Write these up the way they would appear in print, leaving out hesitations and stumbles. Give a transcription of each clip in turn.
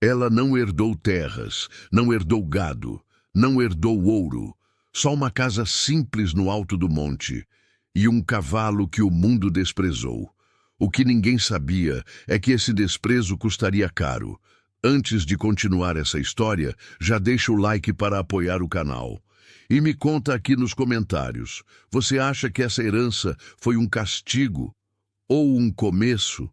Ela não herdou terras, não herdou gado, não herdou ouro, só uma casa simples no alto do monte e um cavalo que o mundo desprezou. O que ninguém sabia é que esse desprezo custaria caro. Antes de continuar essa história, já deixa o like para apoiar o canal. E me conta aqui nos comentários, você acha que essa herança foi um castigo ou um começo?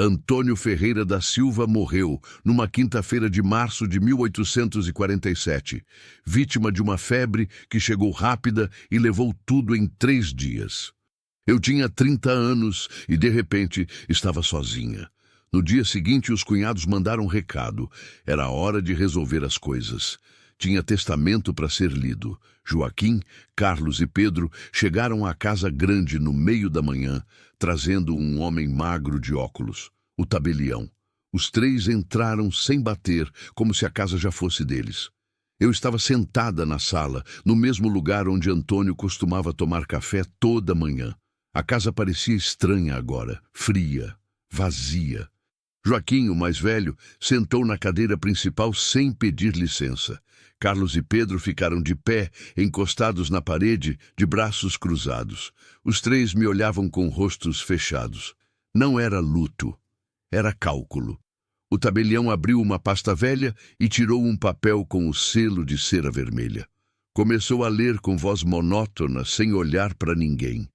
Antônio Ferreira da Silva morreu numa quinta-feira de março de 1847, vítima de uma febre que chegou rápida e levou tudo em 3 dias. Eu tinha 30 anos e, de repente, estava sozinha. No dia seguinte, os cunhados mandaram um recado. Era hora de resolver as coisas. Tinha testamento para ser lido. Joaquim, Carlos e Pedro chegaram à casa grande no meio da manhã, trazendo um homem magro de óculos, o tabelião. Os 3 entraram sem bater, como se a casa já fosse deles. Eu estava sentada na sala, no mesmo lugar onde Antônio costumava tomar café toda manhã. A casa parecia estranha agora, fria, vazia. Joaquim, o mais velho, sentou na cadeira principal sem pedir licença. Carlos e Pedro ficaram de pé, encostados na parede, de braços cruzados. Os 3 me olhavam com rostos fechados. Não era luto, era cálculo. O tabelião abriu uma pasta velha e tirou um papel com o selo de cera vermelha. Começou a ler com voz monótona, sem olhar para ninguém.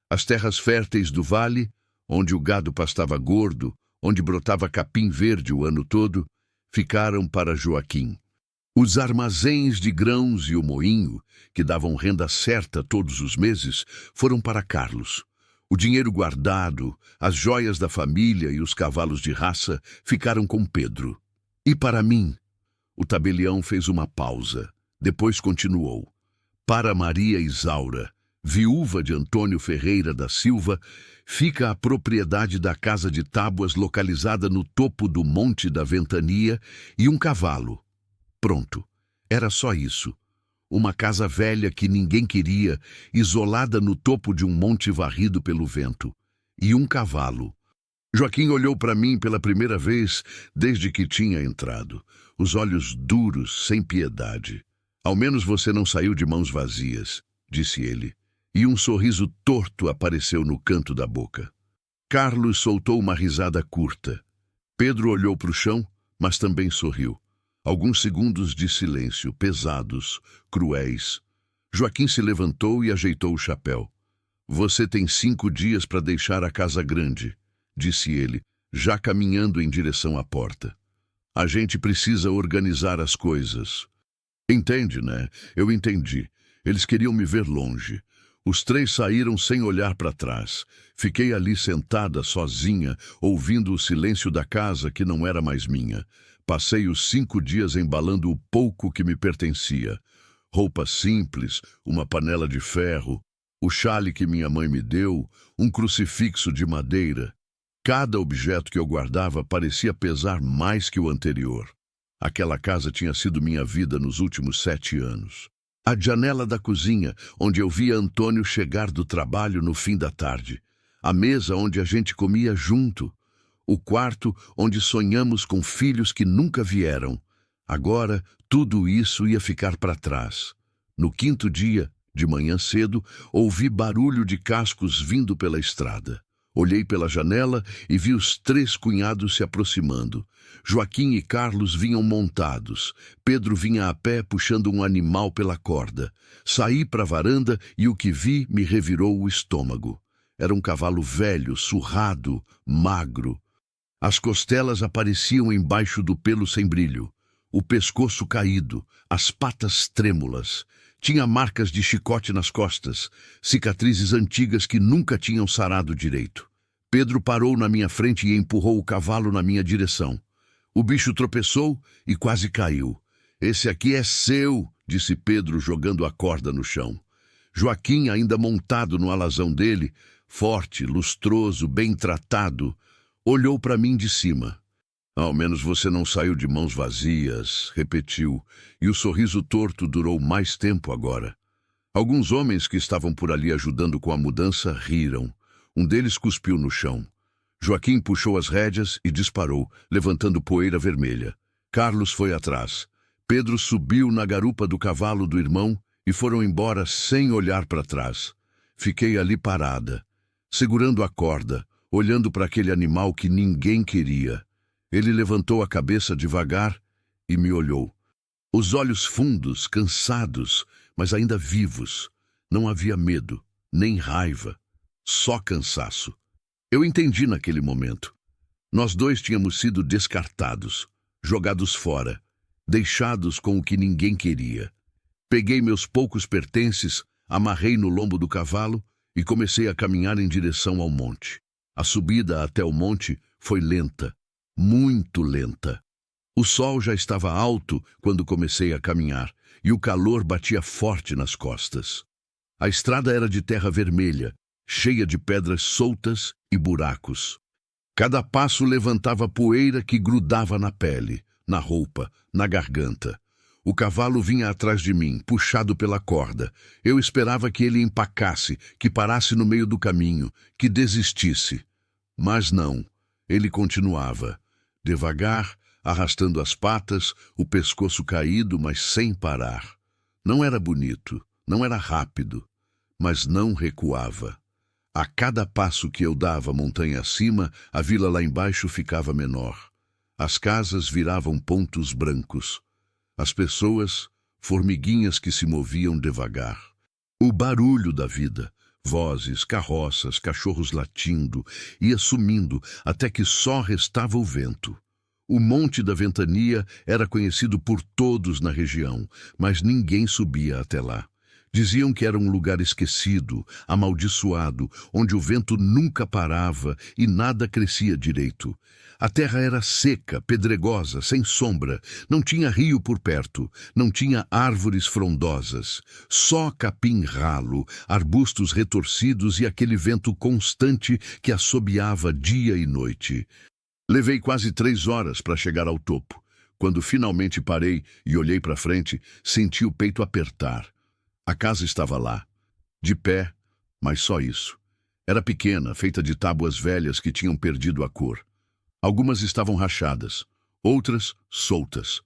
As terras férteis do vale, onde o gado pastava gordo, onde brotava capim verde o ano todo, ficaram para Joaquim. Os armazéns de grãos e o moinho, que davam renda certa todos os meses, foram para Carlos. O dinheiro guardado, as joias da família e os cavalos de raça ficaram com Pedro. E para mim? O tabelião fez uma pausa. Depois continuou. Para Maria Isaura, viúva de Antônio Ferreira da Silva, fica a propriedade da casa de tábuas localizada no topo do Monte da Ventania e um cavalo. Pronto, era só isso. Uma casa velha que ninguém queria, isolada no topo de um monte varrido pelo vento. E um cavalo. Joaquim olhou para mim pela primeira vez desde que tinha entrado. Os olhos duros, sem piedade. Ao menos você não saiu de mãos vazias, disse ele. E um sorriso torto apareceu no canto da boca. Carlos soltou uma risada curta. Pedro olhou para o chão, mas também sorriu. Alguns segundos de silêncio, pesados, cruéis. Joaquim se levantou e ajeitou o chapéu. Você tem 5 dias para deixar a casa grande, disse ele, já caminhando em direção à porta. A gente precisa organizar as coisas. Entende, né? Eu entendi. Eles queriam me ver longe. Os 3 saíram sem olhar para trás. Fiquei ali sentada, sozinha, ouvindo o silêncio da casa que não era mais minha. Passei os 5 dias embalando o pouco que me pertencia. Roupas simples, uma panela de ferro, o xale que minha mãe me deu, um crucifixo de madeira. Cada objeto que eu guardava parecia pesar mais que o anterior. Aquela casa tinha sido minha vida nos últimos 7 anos. A janela da cozinha, onde eu via Antônio chegar do trabalho no fim da tarde. A mesa onde a gente comia junto. O quarto onde sonhamos com filhos que nunca vieram. Agora, tudo isso ia ficar para trás. No 5º dia, de manhã cedo, ouvi barulho de cascos vindo pela estrada. Olhei pela janela e vi os 3 cunhados se aproximando. Joaquim e Carlos vinham montados. Pedro vinha a pé puxando um animal pela corda. Saí para a varanda e o que vi me revirou o estômago. Era um cavalo velho, surrado, magro. As costelas apareciam embaixo do pelo sem brilho. O pescoço caído, as patas trêmulas. Tinha marcas de chicote nas costas, cicatrizes antigas que nunca tinham sarado direito. Pedro parou na minha frente e empurrou o cavalo na minha direção. O bicho tropeçou e quase caiu. Esse aqui é seu, disse Pedro, jogando a corda no chão. Joaquim, ainda montado no alazão dele, forte, lustroso, bem tratado, olhou para mim de cima. Ao menos você não saiu de mãos vazias, repetiu, e o sorriso torto durou mais tempo agora. Alguns homens que estavam por ali ajudando com a mudança riram. Um deles cuspiu no chão. Joaquim puxou as rédeas e disparou, levantando poeira vermelha. Carlos foi atrás. Pedro subiu na garupa do cavalo do irmão e foram embora sem olhar para trás. Fiquei ali parada, segurando a corda, olhando para aquele animal que ninguém queria. Ele levantou a cabeça devagar e me olhou. Os olhos fundos, cansados, mas ainda vivos. Não havia medo, nem raiva, só cansaço. Eu entendi naquele momento. Nós dois tínhamos sido descartados, jogados fora, deixados com o que ninguém queria. Peguei meus poucos pertences, amarrei no lombo do cavalo e comecei a caminhar em direção ao monte. A subida até o monte foi lenta, muito lenta. O sol já estava alto quando comecei a caminhar e o calor batia forte nas costas. A estrada era de terra vermelha, cheia de pedras soltas e buracos. Cada passo levantava poeira que grudava na pele, na roupa, na garganta. O cavalo vinha atrás de mim, puxado pela corda. Eu esperava que ele empacasse, que parasse no meio do caminho, que desistisse. Mas não, ele continuava, devagar, arrastando as patas, o pescoço caído, mas sem parar. Não era bonito, não era rápido, mas não recuava. A cada passo que eu dava montanha acima, a vila lá embaixo ficava menor. As casas viravam pontos brancos. As pessoas, formiguinhas que se moviam devagar. O barulho da vida, vozes, carroças, cachorros latindo, ia sumindo até que só restava o vento. O Monte da Ventania era conhecido por todos na região, mas ninguém subia até lá. Diziam que era um lugar esquecido, amaldiçoado, onde o vento nunca parava e nada crescia direito. A terra era seca, pedregosa, sem sombra, não tinha rio por perto, não tinha árvores frondosas, só capim ralo, arbustos retorcidos e aquele vento constante que assobiava dia e noite. Levei quase 3 horas para chegar ao topo. Quando finalmente parei e olhei para frente, senti o peito apertar. A casa estava lá, de pé, mas só isso. Era pequena, feita de tábuas velhas que tinham perdido a cor. Algumas estavam rachadas, outras soltas.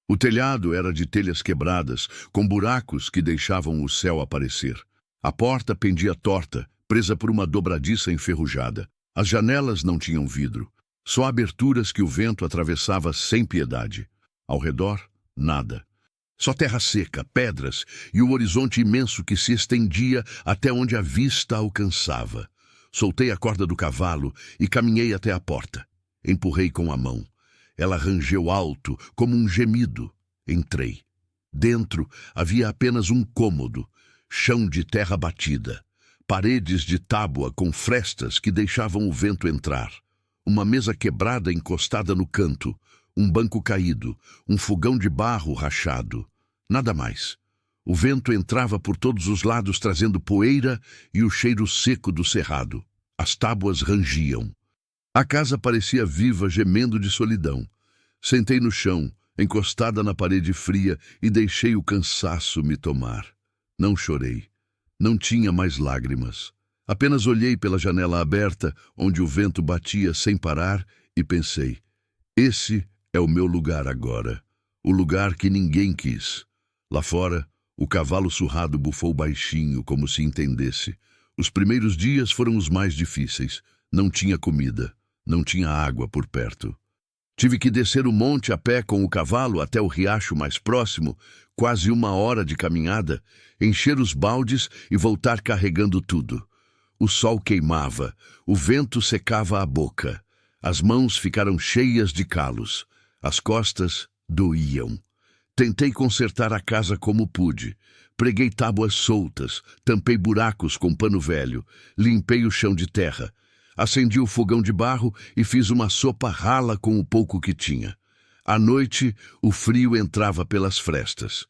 O telhado era de telhas quebradas, com buracos que deixavam o céu aparecer. A porta pendia torta, presa por uma dobradiça enferrujada. As janelas não tinham vidro, só aberturas que o vento atravessava sem piedade. Ao redor, nada. Só terra seca, pedras e o horizonte imenso que se estendia até onde a vista alcançava. Soltei a corda do cavalo e caminhei até a porta. Empurrei com a mão. Ela rangeu alto, como um gemido. Entrei. Dentro havia apenas um cômodo, chão de terra batida, paredes de tábua com frestas que deixavam o vento entrar, uma mesa quebrada encostada no canto, um banco caído, um fogão de barro rachado. Nada mais. O vento entrava por todos os lados trazendo poeira e o cheiro seco do cerrado. As tábuas rangiam. A casa parecia viva, gemendo de solidão. Sentei no chão, encostada na parede fria, e deixei o cansaço me tomar. Não chorei. Não tinha mais lágrimas. Apenas olhei pela janela aberta, onde o vento batia sem parar, e pensei: esse é o meu lugar agora. O lugar que ninguém quis. Lá fora, o cavalo surrado bufou baixinho, como se entendesse. Os primeiros dias foram os mais difíceis. Não tinha comida. Não tinha água por perto. Tive que descer o monte a pé com o cavalo até o riacho mais próximo, quase 1 hora de caminhada, encher os baldes e voltar carregando tudo. O sol queimava, o vento secava a boca. As mãos ficaram cheias de calos. As costas doíam. Tentei consertar a casa como pude. Preguei tábuas soltas, tampei buracos com pano velho, limpei o chão de terra. Acendi o fogão de barro e fiz uma sopa rala com o pouco que tinha. À noite, o frio entrava pelas frestas.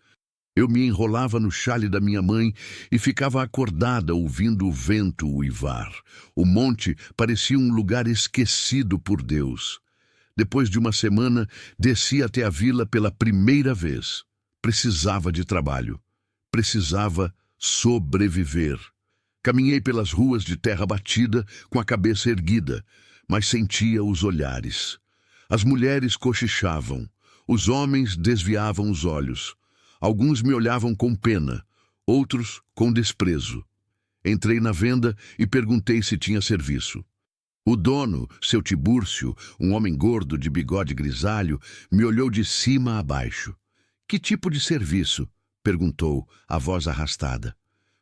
Eu me enrolava no xale da minha mãe e ficava acordada ouvindo o vento uivar. O monte parecia um lugar esquecido por Deus. Depois de uma semana, desci até a vila pela primeira vez. Precisava de trabalho. Precisava sobreviver. Caminhei pelas ruas de terra batida, com a cabeça erguida, mas sentia os olhares. As mulheres cochichavam. Os homens desviavam os olhos. Alguns me olhavam com pena, outros com desprezo. Entrei na venda e perguntei se tinha serviço. O dono, seu Tibúrcio, um homem gordo de bigode grisalho, me olhou de cima a baixo. Que tipo de serviço? Perguntou, a voz arrastada.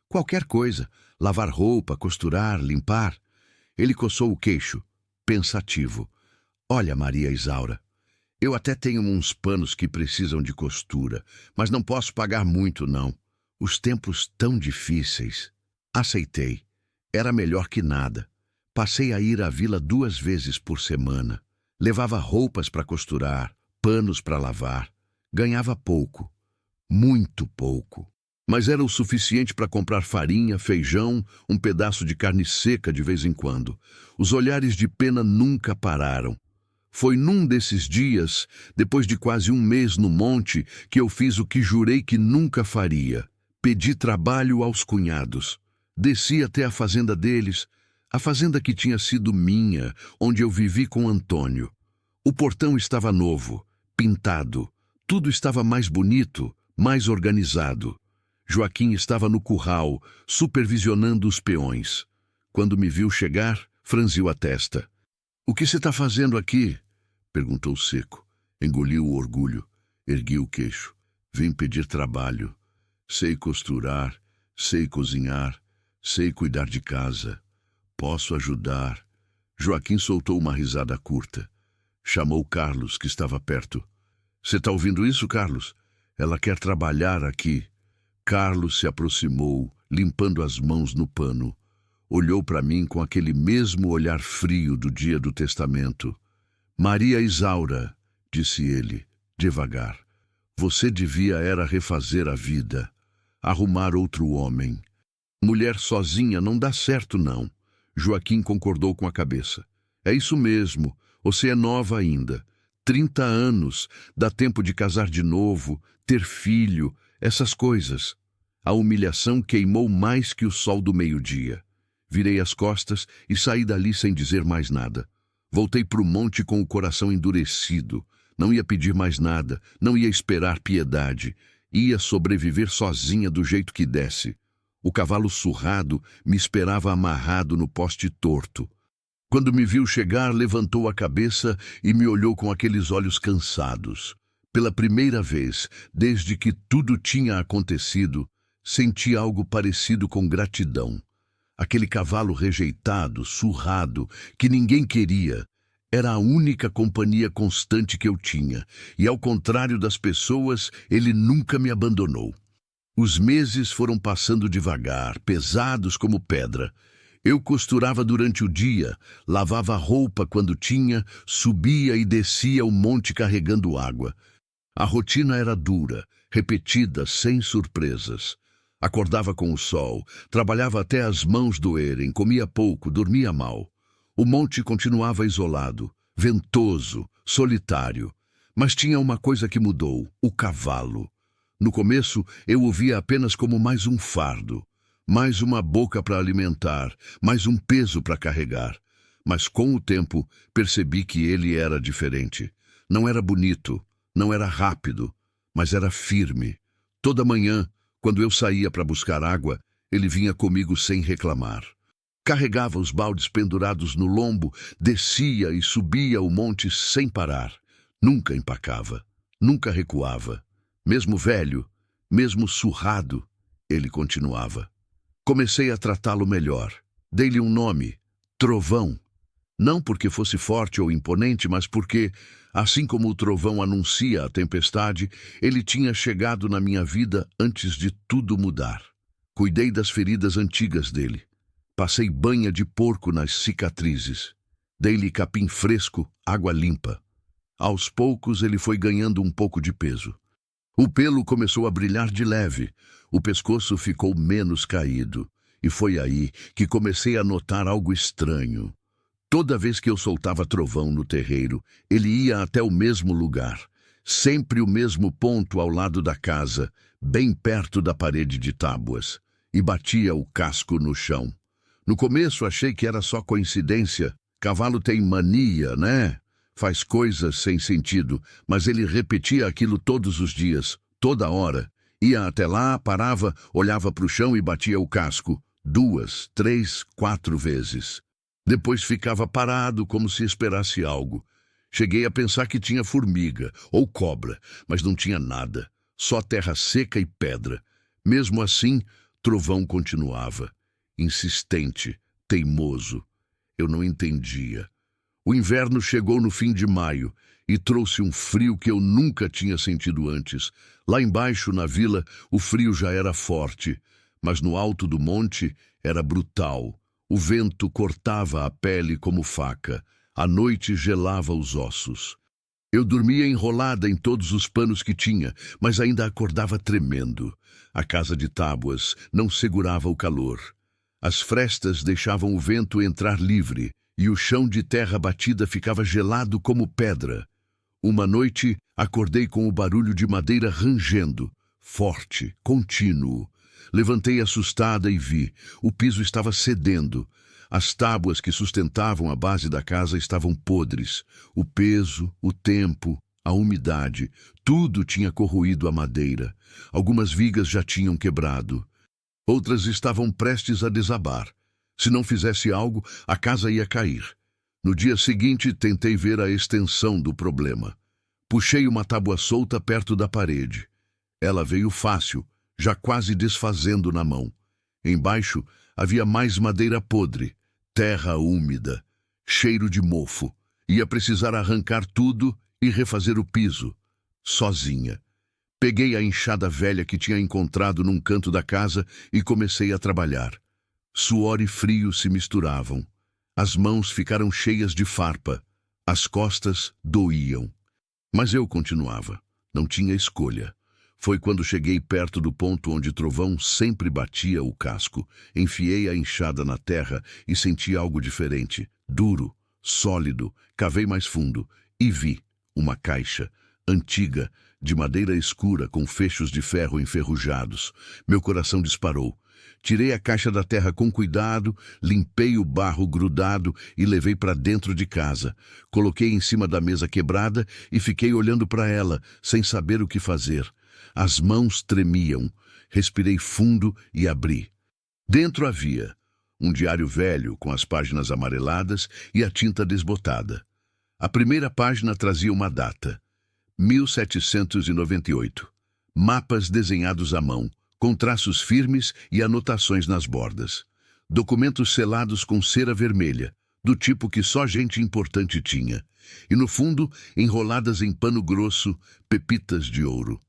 Qualquer coisa. Lavar roupa, costurar, limpar. Ele coçou o queixo, pensativo. Olha, Maria Isaura, eu até tenho uns panos que precisam de costura, mas não posso pagar muito, não. Os tempos tão difíceis. Aceitei. Era melhor que nada. Passei a ir à vila 2 vezes por semana. Levava roupas para costurar, panos para lavar. Ganhava pouco. Muito pouco. Mas era o suficiente para comprar farinha, feijão, um pedaço de carne seca de vez em quando. Os olhares de pena nunca pararam. Foi num desses dias, depois de quase 1 mês no monte, que eu fiz o que jurei que nunca faria. Pedi trabalho aos cunhados. Desci até a fazenda deles, a fazenda que tinha sido minha, onde eu vivi com Antônio. O portão estava novo, pintado. Tudo estava mais bonito, mais organizado. Joaquim estava no curral, supervisionando os peões. Quando me viu chegar, franziu a testa. — O que você está fazendo aqui? Perguntou seco. Engoliu o orgulho, erguiu o queixo. Vim pedir trabalho. Sei costurar, sei cozinhar, sei cuidar de casa. Posso ajudar. Joaquim soltou uma risada curta. Chamou Carlos, que estava perto. — Você está ouvindo isso, Carlos? Ela quer trabalhar aqui. Carlos se aproximou, limpando as mãos no pano. Olhou para mim com aquele mesmo olhar frio do dia do testamento. — Maria Isaura, disse ele, devagar, você devia era refazer a vida, arrumar outro homem. Mulher sozinha não dá certo, não. Joaquim concordou com a cabeça. É isso mesmo, você é nova ainda. 30 anos, dá tempo de casar de novo, ter filho, essas coisas. A humilhação queimou mais que o sol do meio-dia. Virei as costas e saí dali sem dizer mais nada. Voltei para o monte com o coração endurecido. Não ia pedir mais nada, não ia esperar piedade. Ia sobreviver sozinha do jeito que desse. O cavalo surrado me esperava amarrado no poste torto. Quando me viu chegar, levantou a cabeça e me olhou com aqueles olhos cansados. Pela primeira vez, desde que tudo tinha acontecido, senti algo parecido com gratidão. Aquele cavalo rejeitado, surrado, que ninguém queria, era a única companhia constante que eu tinha, e ao contrário das pessoas, ele nunca me abandonou. Os meses foram passando devagar, pesados como pedra. Eu costurava durante o dia, lavava roupa quando tinha, subia e descia o monte carregando água. A rotina era dura, repetida, sem surpresas. Acordava com o sol, trabalhava até as mãos doerem, comia pouco, dormia mal. O monte continuava isolado, ventoso, solitário. Mas tinha uma coisa que mudou, o cavalo. No começo, eu o via apenas como mais um fardo, mais uma boca para alimentar, mais um peso para carregar. Mas com o tempo, percebi que ele era diferente. Não era bonito, não era rápido, mas era firme. Toda manhã, quando eu saía para buscar água, ele vinha comigo sem reclamar. Carregava os baldes pendurados no lombo, descia e subia o monte sem parar. Nunca empacava, nunca recuava. Mesmo velho, mesmo surrado, ele continuava. Comecei a tratá-lo melhor. Dei-lhe um nome, Trovão. Não porque fosse forte ou imponente, mas porque, assim como o trovão anuncia a tempestade, ele tinha chegado na minha vida antes de tudo mudar. Cuidei das feridas antigas dele. Passei banha de porco nas cicatrizes. Dei-lhe capim fresco, água limpa. Aos poucos ele foi ganhando um pouco de peso. O pelo começou a brilhar de leve, o pescoço ficou menos caído, e foi aí que comecei a notar algo estranho. Toda vez que eu soltava Trovão no terreiro, ele ia até o mesmo lugar, sempre o mesmo ponto ao lado da casa, bem perto da parede de tábuas, e batia o casco no chão. No começo achei que era só coincidência. Cavalo tem mania, né? faz coisas sem sentido, mas ele repetia aquilo todos os dias, toda hora. Ia até lá, parava, olhava para o chão e batia o casco. 2, 3, 4 vezes. Depois ficava parado como se esperasse algo. Cheguei a pensar que tinha formiga ou cobra, mas não tinha nada. Só terra seca e pedra. Mesmo assim, trovão continuava. Insistente, teimoso. Eu não entendia. O inverno chegou no fim de maio e trouxe um frio que eu nunca tinha sentido antes. Lá embaixo, na vila, o frio já era forte, mas no alto do monte era brutal. O vento cortava a pele como faca. A noite gelava os ossos. Eu dormia enrolada em todos os panos que tinha, mas ainda acordava tremendo. A casa de tábuas não segurava o calor. As frestas deixavam o vento entrar livre e o chão de terra batida ficava gelado como pedra. Uma noite, acordei com o barulho de madeira rangendo, forte, contínuo. Levantei assustada e vi. O piso estava cedendo. As tábuas que sustentavam a base da casa estavam podres. O peso, o tempo, a umidade, tudo tinha corroído a madeira. Algumas vigas já tinham quebrado. Outras estavam prestes a desabar. Se não fizesse algo, a casa ia cair. No dia seguinte, tentei ver a extensão do problema. Puxei uma tábua solta perto da parede. Ela veio fácil, já quase desfazendo na mão. Embaixo havia mais madeira podre, terra úmida, cheiro de mofo. Ia precisar arrancar tudo e refazer o piso, sozinha. Peguei a enxada velha que tinha encontrado num canto da casa e comecei a trabalhar. Suor e frio se misturavam. As mãos ficaram cheias de farpa. As costas doíam. Mas eu continuava. Não tinha escolha. Foi quando cheguei perto do ponto onde trovão sempre batia o casco. Enfiei a enxada na terra e senti algo diferente. Duro, sólido. Cavei mais fundo e vi uma caixa, antiga, de madeira escura com fechos de ferro enferrujados. Meu coração disparou. Tirei a caixa da terra com cuidado, limpei o barro grudado e levei para dentro de casa. Coloquei em cima da mesa quebrada e fiquei olhando para ela, sem saber o que fazer. As mãos tremiam. Respirei fundo e abri. Dentro havia um diário velho com as páginas amareladas e a tinta desbotada. A primeira página trazia uma data: 1798. Mapas desenhados à mão, com traços firmes e anotações nas bordas. Documentos selados com cera vermelha, do tipo que só gente importante tinha. E no fundo, enroladas em pano grosso, pepitas de ouro.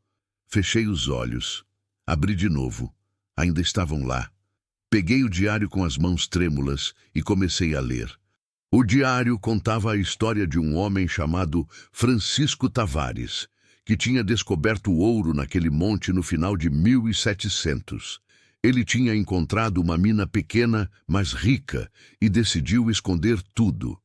Fechei os olhos. Abri de novo. Ainda estavam lá. Peguei o diário com as mãos trêmulas e comecei a ler. O diário contava a história de um homem chamado Francisco Tavares, que tinha descoberto o ouro naquele monte no final de 1700. Ele tinha encontrado uma mina pequena, mas rica, e decidiu esconder tudo.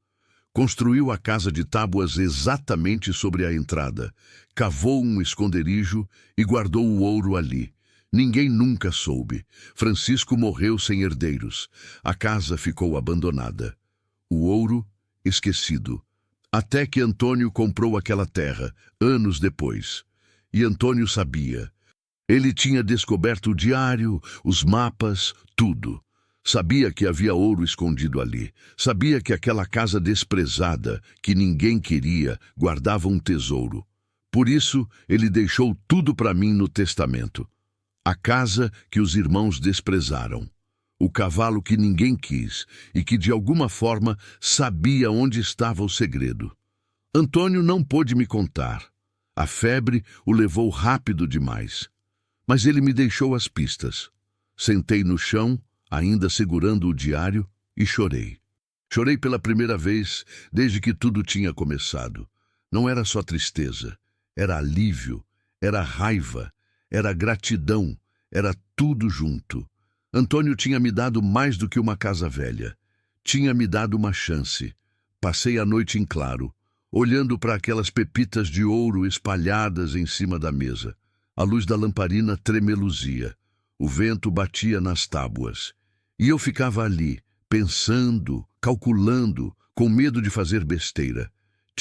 Construiu a casa de tábuas exatamente sobre a entrada, cavou um esconderijo e guardou o ouro ali. Ninguém nunca soube. Francisco morreu sem herdeiros. A casa ficou abandonada. O ouro, esquecido. Até que Antônio comprou aquela terra, anos depois. E Antônio sabia. Ele tinha descoberto o diário, os mapas, tudo. Sabia que havia ouro escondido ali. Sabia que aquela casa desprezada, que ninguém queria, guardava um tesouro. Por isso, ele deixou tudo para mim no testamento. A casa que os irmãos desprezaram. O cavalo que ninguém quis e que, de alguma forma, sabia onde estava o segredo. Antônio não pôde me contar. A febre o levou rápido demais. Mas ele me deixou as pistas. Sentei no chão, ainda segurando o diário, e chorei. Chorei pela primeira vez desde que tudo tinha começado. Não era só tristeza, era alívio, era raiva, era gratidão, era tudo junto. Antônio tinha me dado mais do que uma casa velha. Tinha me dado uma chance. Passei a noite em claro, olhando para aquelas pepitas de ouro espalhadas em cima da mesa. A luz da lamparina tremeluzia. O vento batia nas tábuas. E eu ficava ali, pensando, calculando, com medo de fazer besteira.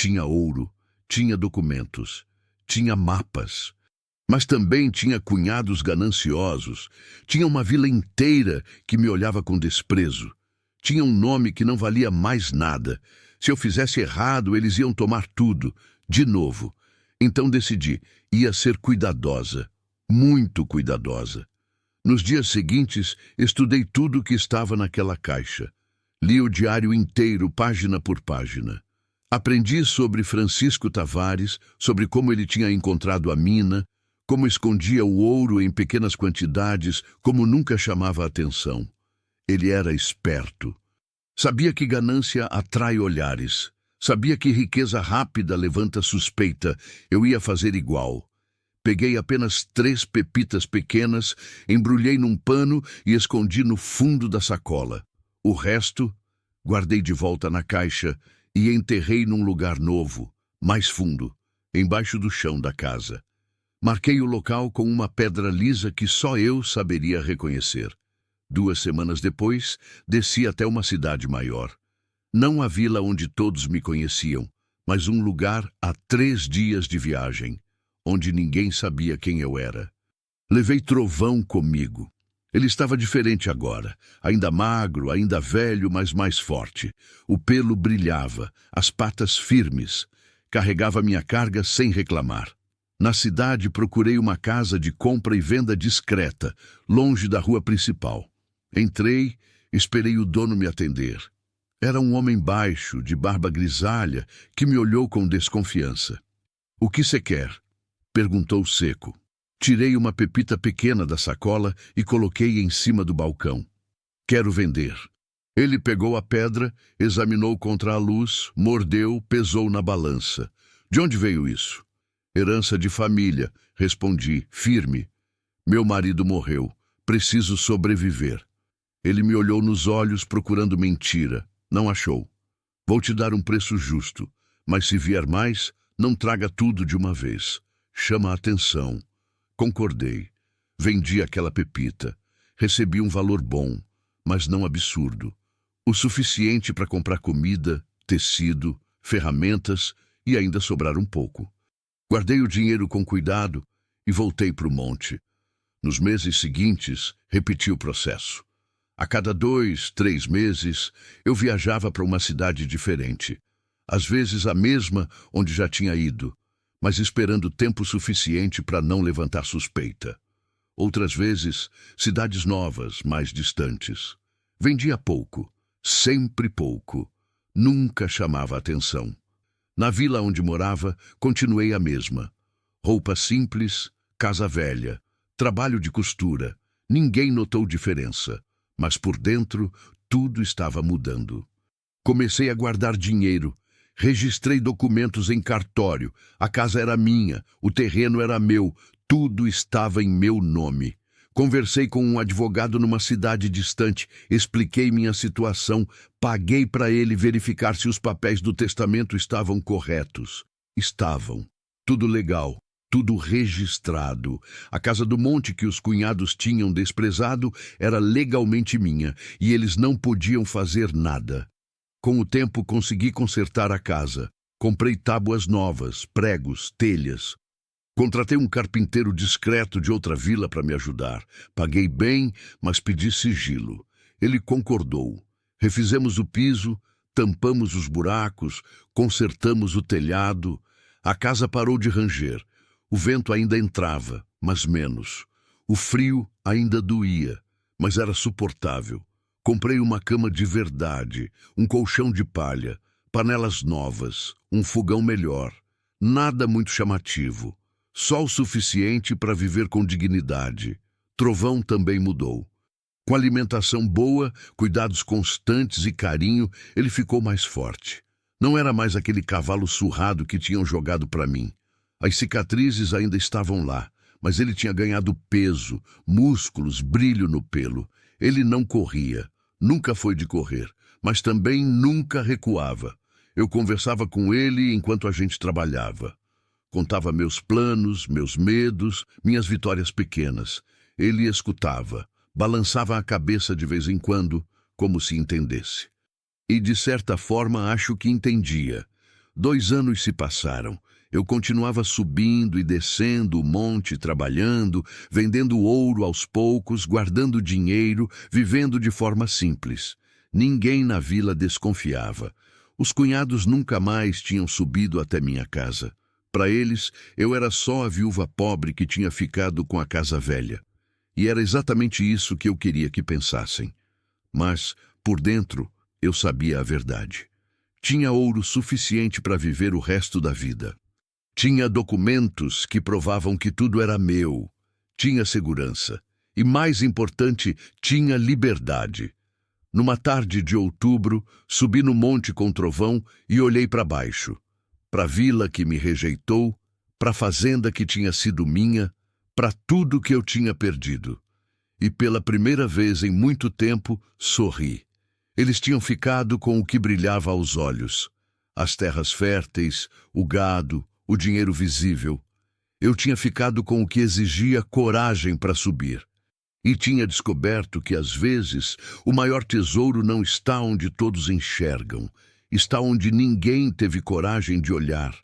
Tinha ouro, tinha documentos, tinha mapas. Mas também tinha cunhados gananciosos. Tinha uma vila inteira que me olhava com desprezo. Tinha um nome que não valia mais nada. Se eu fizesse errado, eles iam tomar tudo, de novo. Então decidi, ia ser cuidadosa, muito cuidadosa. Nos dias seguintes, estudei tudo o que estava naquela caixa. Li o diário inteiro, página por página. Aprendi sobre Francisco Tavares, sobre como ele tinha encontrado a mina, como escondia o ouro em pequenas quantidades, como nunca chamava a atenção. Ele era esperto. Sabia que ganância atrai olhares. Sabia que riqueza rápida levanta suspeita. Eu ia fazer igual. Peguei apenas 3 pepitas pequenas, embrulhei num pano e escondi no fundo da sacola. O resto, guardei de volta na caixa e enterrei num lugar novo, mais fundo, embaixo do chão da casa. Marquei o local com uma pedra lisa que só eu saberia reconhecer. 2 semanas depois, desci até uma cidade maior. Não a vila onde todos me conheciam, mas um lugar a 3 dias de viagem, onde ninguém sabia quem eu era. Levei Trovão comigo. Ele estava diferente agora, ainda magro, ainda velho, mas mais forte. O pelo brilhava, as patas firmes. Carregava minha carga sem reclamar. Na cidade, procurei uma casa de compra e venda discreta, longe da rua principal. Entrei, esperei o dono me atender. Era um homem baixo, de barba grisalha, que me olhou com desconfiança. "O que você quer?" perguntou seco. Tirei uma pepita pequena da sacola e coloquei em cima do balcão. "Quero vender." Ele pegou a pedra, examinou contra a luz, mordeu, pesou na balança. "De onde veio isso?" "Herança de família", respondi, firme. "Meu marido morreu. Preciso sobreviver." Ele me olhou nos olhos procurando mentira. Não achou. "Vou te dar um preço justo, mas se vier mais, não traga tudo de uma vez. Chama a atenção." Concordei. Vendi aquela pepita. Recebi um valor bom, mas não absurdo. O suficiente para comprar comida, tecido, ferramentas e ainda sobrar um pouco. Guardei o dinheiro com cuidado e voltei para o monte. Nos meses seguintes, repeti o processo. A cada 2, 3 meses, eu viajava para uma cidade diferente. Às vezes a mesma onde já tinha ido, mas esperando tempo suficiente para não levantar suspeita. Outras vezes, cidades novas, mais distantes. Vendia pouco, sempre pouco. Nunca chamava atenção. Na vila onde morava, continuei a mesma. Roupa simples, casa velha, trabalho de costura. Ninguém notou diferença. Mas por dentro, tudo estava mudando. Comecei a guardar dinheiro. Registrei documentos em cartório. A casa era minha, o terreno era meu, tudo estava em meu nome. Conversei com um advogado numa cidade distante, expliquei minha situação, paguei para ele verificar se os papéis do testamento estavam corretos. Estavam. Tudo legal. Tudo registrado. A casa do monte que os cunhados tinham desprezado era legalmente minha e eles não podiam fazer nada. Com o tempo consegui consertar a casa. Comprei tábuas novas, pregos, telhas. Contratei um carpinteiro discreto de outra vila para me ajudar. Paguei bem, mas pedi sigilo. Ele concordou. Refizemos o piso, tampamos os buracos, consertamos o telhado. A casa parou de ranger. O vento ainda entrava, mas menos. O frio ainda doía, mas era suportável. Comprei uma cama de verdade, um colchão de palha, panelas novas, um fogão melhor. Nada muito chamativo. Só o suficiente para viver com dignidade. Trovão também mudou. Com alimentação boa, cuidados constantes e carinho, ele ficou mais forte. Não era mais aquele cavalo surrado que tinham jogado para mim. As cicatrizes ainda estavam lá, mas ele tinha ganhado peso, músculos, brilho no pelo. Ele não corria, nunca foi de correr, mas também nunca recuava. Eu conversava com ele enquanto a gente trabalhava. Contava meus planos, meus medos, minhas vitórias pequenas. Ele escutava, balançava a cabeça de vez em quando, como se entendesse. E de certa forma acho que entendia. 2 anos se passaram. Eu continuava subindo e descendo o monte, trabalhando, vendendo ouro aos poucos, guardando dinheiro, vivendo de forma simples. Ninguém na vila desconfiava. Os cunhados nunca mais tinham subido até minha casa. Para eles, eu era só a viúva pobre que tinha ficado com a casa velha. E era exatamente isso que eu queria que pensassem. Mas, por dentro, eu sabia a verdade. Tinha ouro suficiente para viver o resto da vida. Tinha documentos que provavam que tudo era meu. Tinha segurança. E, mais importante, tinha liberdade. Numa tarde de outubro, subi no monte com trovão e olhei para baixo. Para a vila que me rejeitou, para a fazenda que tinha sido minha, para tudo que eu tinha perdido. E pela primeira vez em muito tempo, sorri. Eles tinham ficado com o que brilhava aos olhos. As terras férteis, o gado, o dinheiro visível. Eu tinha ficado com o que exigia coragem para subir. E tinha descoberto que, às vezes, o maior tesouro não está onde todos enxergam. Está onde ninguém teve coragem de olhar.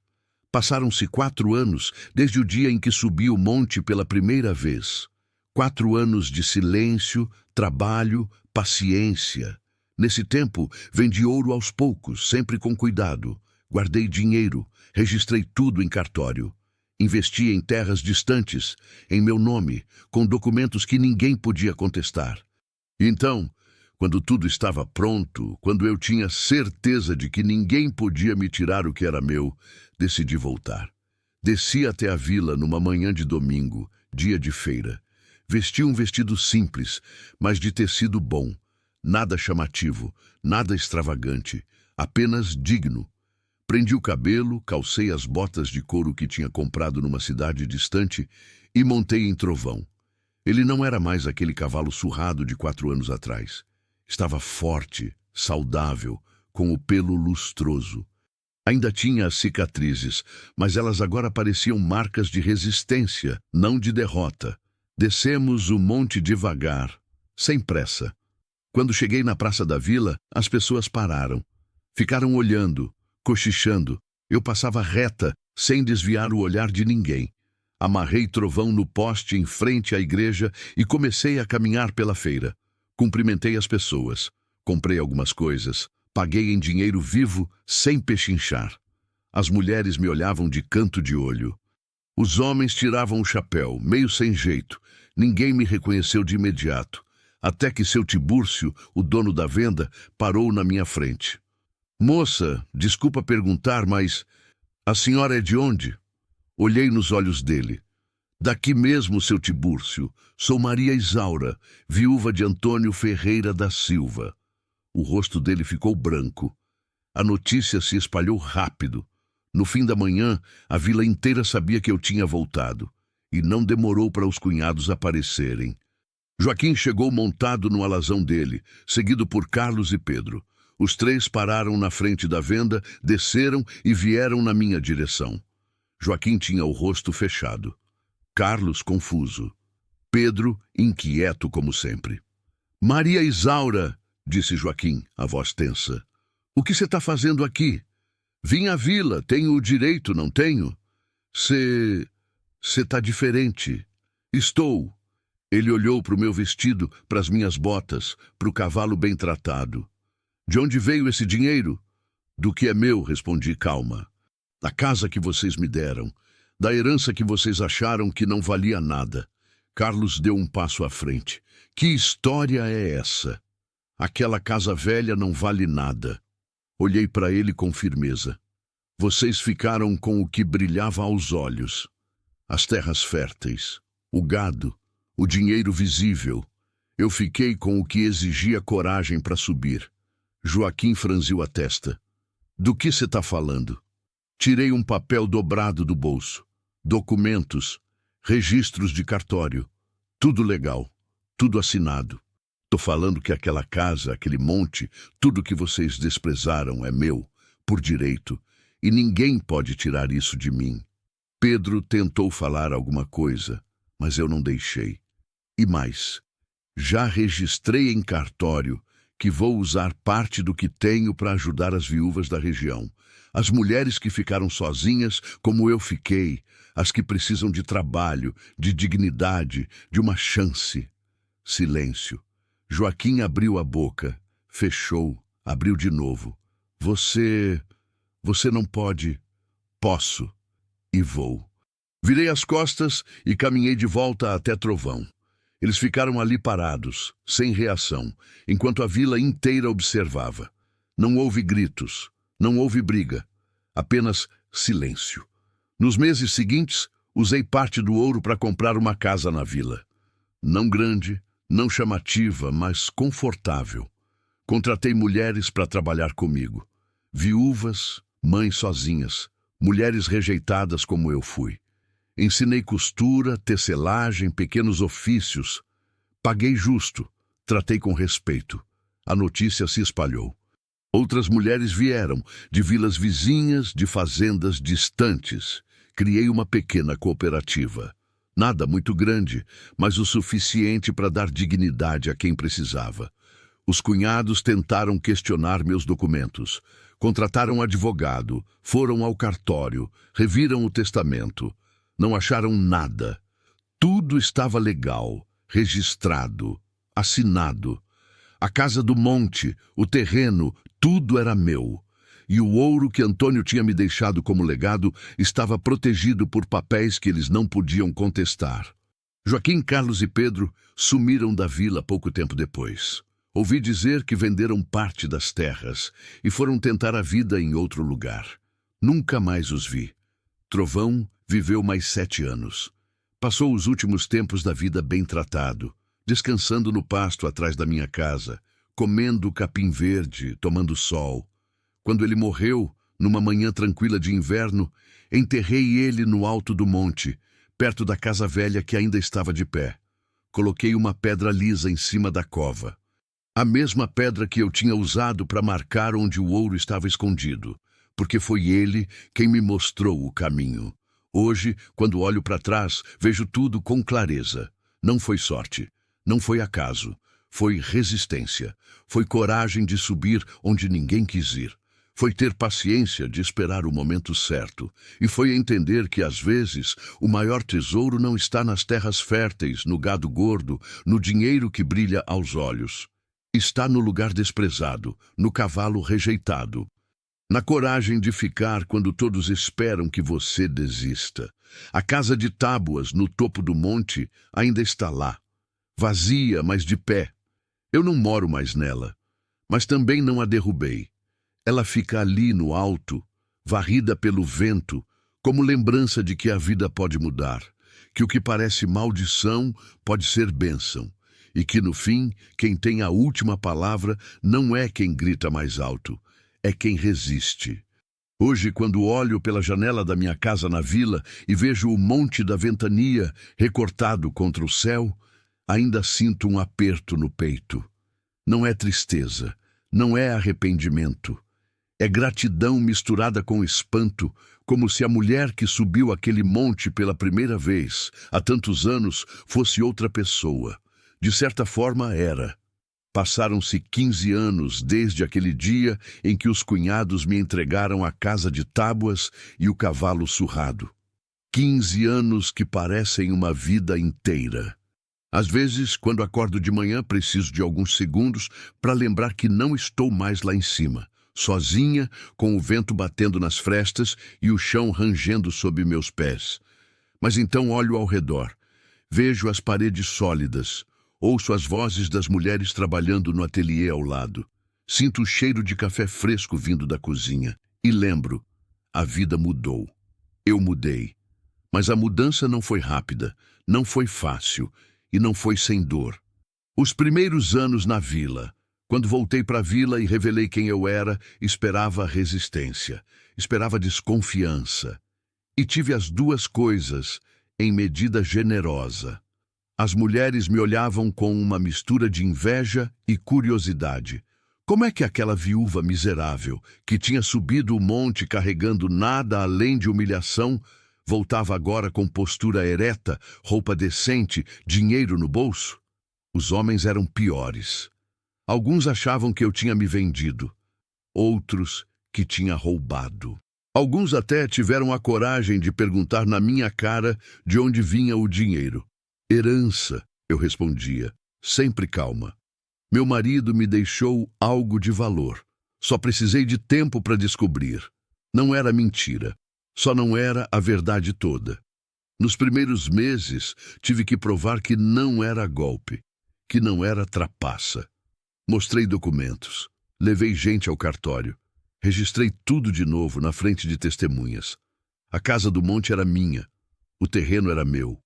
Passaram-se 4 anos desde o dia em que subi o monte pela primeira vez. 4 anos de silêncio, trabalho, paciência. Nesse tempo, vendi ouro aos poucos, sempre com cuidado. Guardei dinheiro, registrei tudo em cartório. Investi em terras distantes, em meu nome, com documentos que ninguém podia contestar. Então, quando tudo estava pronto, quando eu tinha certeza de que ninguém podia me tirar o que era meu, decidi voltar. Desci até a vila numa manhã de domingo, dia de feira. Vesti um vestido simples, mas de tecido bom. Nada chamativo, nada extravagante, apenas digno. Prendi o cabelo, calcei as botas de couro que tinha comprado numa cidade distante e montei em Trovão. Ele não era mais aquele cavalo surrado de 4 anos atrás. Estava forte, saudável, com o pelo lustroso. Ainda tinha as cicatrizes, mas elas agora pareciam marcas de resistência, não de derrota. Descemos o monte devagar, sem pressa. Quando cheguei na praça da vila, as pessoas pararam. Ficaram olhando, cochichando. Eu passava reta, sem desviar o olhar de ninguém. Amarrei Trovão no poste em frente à igreja e comecei a caminhar pela feira. Cumprimentei as pessoas. Comprei algumas coisas. Paguei em dinheiro vivo, sem pechinchar. As mulheres me olhavam de canto de olho. Os homens tiravam o chapéu, meio sem jeito. Ninguém me reconheceu de imediato. Até que seu Tibúrcio, o dono da venda, parou na minha frente. Moça, desculpa perguntar, mas a senhora é de onde? Olhei nos olhos dele. Daqui mesmo, seu Tibúrcio. Sou Maria Isaura, viúva de Antônio Ferreira da Silva. O rosto dele ficou branco. A notícia se espalhou rápido. No fim da manhã, a vila inteira sabia que eu tinha voltado. E não demorou para os cunhados aparecerem. Joaquim chegou montado no alazão dele, seguido por Carlos e Pedro. Os 3 pararam na frente da venda, desceram e vieram na minha direção. Joaquim tinha o rosto fechado. Carlos, confuso. Pedro, inquieto como sempre. Maria Isaura, disse Joaquim, a voz tensa. O que você está fazendo aqui? Vim à vila, tenho o direito, não tenho? Você está diferente. Estou. Ele olhou para o meu vestido, para as minhas botas, para o cavalo bem tratado. De onde veio esse dinheiro? Do que é meu, respondi calma. Da casa que vocês me deram, da herança que vocês acharam que não valia nada. Carlos deu um passo à frente. Que história é essa? Aquela casa velha não vale nada. Olhei para ele com firmeza. Vocês ficaram com o que brilhava aos olhos. As terras férteis, o gado, o dinheiro visível. Eu fiquei com o que exigia coragem para subir. Joaquim franziu a testa. Do que você está falando? Tirei um papel dobrado do bolso. Documentos, registros de cartório. Tudo legal, tudo assinado. Tô falando que aquela casa, aquele monte, tudo que vocês desprezaram é meu, por direito, e ninguém pode tirar isso de mim. Pedro tentou falar alguma coisa, mas eu não deixei. E mais, já registrei em cartório que vou usar parte do que tenho para ajudar as viúvas da região. As mulheres que ficaram sozinhas, como eu fiquei, as que precisam de trabalho, de dignidade, de uma chance. Silêncio. Joaquim abriu a boca, fechou, abriu de novo. Você não pode. Posso. E vou. Virei as costas e caminhei de volta até Trovão. Eles ficaram ali parados, sem reação, enquanto a vila inteira observava. Não houve gritos, não houve briga, apenas silêncio. Nos meses seguintes, usei parte do ouro para comprar uma casa na vila. Não grande, não chamativa, mas confortável. Contratei mulheres para trabalhar comigo. Viúvas, mães sozinhas, mulheres rejeitadas como eu fui. Ensinei costura, tecelagem, pequenos ofícios. Paguei justo, tratei com respeito. A notícia se espalhou. Outras mulheres vieram, de vilas vizinhas, de fazendas distantes. Criei uma pequena cooperativa. Nada muito grande, mas o suficiente para dar dignidade a quem precisava. Os cunhados tentaram questionar meus documentos. Contrataram advogado, foram ao cartório, reviram o testamento. Não acharam nada. Tudo estava legal, registrado, assinado. A casa do monte, o terreno, tudo era meu. E o ouro que Antônio tinha me deixado como legado estava protegido por papéis que eles não podiam contestar. Joaquim, Carlos e Pedro sumiram da vila pouco tempo depois. Ouvi dizer que venderam parte das terras e foram tentar a vida em outro lugar. Nunca mais os vi. Trovão viveu mais 7 anos. Passou os últimos tempos da vida bem tratado, descansando no pasto atrás da minha casa, comendo capim verde, tomando sol. Quando ele morreu, numa manhã tranquila de inverno, enterrei ele no alto do monte, perto da casa velha que ainda estava de pé. Coloquei uma pedra lisa em cima da cova. A mesma pedra que eu tinha usado para marcar onde o ouro estava escondido, porque foi ele quem me mostrou o caminho. Hoje, quando olho para trás, vejo tudo com clareza. Não foi sorte, não foi acaso, foi resistência, foi coragem de subir onde ninguém quis ir. Foi ter paciência de esperar o momento certo, e foi entender que, às vezes, o maior tesouro não está nas terras férteis, no gado gordo, no dinheiro que brilha aos olhos. Está no lugar desprezado, no cavalo rejeitado. Na coragem de ficar quando todos esperam que você desista. A casa de tábuas no topo do monte ainda está lá, vazia, mas de pé. Eu não moro mais nela, mas também não a derrubei. Ela fica ali no alto, varrida pelo vento, como lembrança de que a vida pode mudar, que o que parece maldição pode ser bênção, e que no fim, quem tem a última palavra não é quem grita mais alto, é quem resiste. Hoje, quando olho pela janela da minha casa na vila e vejo o monte da ventania recortado contra o céu, ainda sinto um aperto no peito. Não é tristeza, não é arrependimento. É gratidão misturada com espanto, como se a mulher que subiu aquele monte pela primeira vez, há tantos anos, fosse outra pessoa. De certa forma, era. Passaram-se 15 anos desde aquele dia em que os cunhados me entregaram a casa de tábuas e o cavalo surrado. 15 anos que parecem uma vida inteira. Às vezes, quando acordo de manhã, preciso de alguns segundos para lembrar que não estou mais lá em cima, sozinha, com o vento batendo nas frestas e o chão rangendo sob meus pés. Mas então olho ao redor. Vejo as paredes sólidas. Ouço as vozes das mulheres trabalhando no ateliê ao lado. Sinto o cheiro de café fresco vindo da cozinha. E lembro, a vida mudou. Eu mudei. Mas a mudança não foi rápida, não foi fácil e não foi sem dor. Os primeiros anos na vila, quando voltei para a vila e revelei quem eu era, esperava resistência, esperava desconfiança. E tive as duas coisas em medida generosa. As mulheres me olhavam com uma mistura de inveja e curiosidade. Como é que aquela viúva miserável, que tinha subido o monte carregando nada além de humilhação, voltava agora com postura ereta, roupa decente, dinheiro no bolso? Os homens eram piores. Alguns achavam que eu tinha me vendido, outros que tinha roubado. Alguns até tiveram a coragem de perguntar na minha cara de onde vinha o dinheiro. Herança, eu respondia, sempre calma. Meu marido me deixou algo de valor. Só precisei de tempo para descobrir. Não era mentira, só não era a verdade toda. Nos primeiros meses, tive que provar que não era golpe, que não era trapaça. Mostrei documentos, levei gente ao cartório, registrei tudo de novo na frente de testemunhas. A casa do monte era minha, o terreno era meu.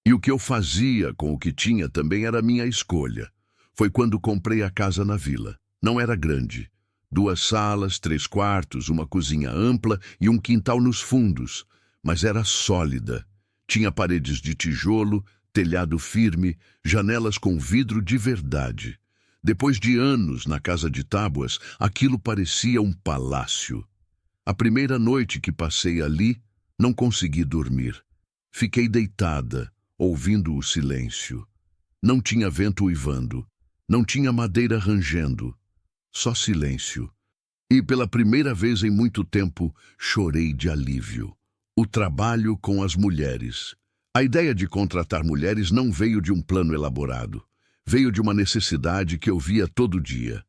E o que eu fazia com o que tinha também era minha escolha. Foi quando comprei a casa na vila. Não era grande. 2 salas, 3 quartos, uma cozinha ampla e um quintal nos fundos. Mas era sólida. Tinha paredes de tijolo, telhado firme, janelas com vidro de verdade. Depois de anos na casa de tábuas, aquilo parecia um palácio. A primeira noite que passei ali, não consegui dormir. Fiquei deitada, ouvindo o silêncio. Não tinha vento uivando, não tinha madeira rangendo, só silêncio. E pela primeira vez em muito tempo, chorei de alívio. O trabalho com as mulheres. A ideia de contratar mulheres não veio de um plano elaborado. Veio de uma necessidade que eu via todo dia.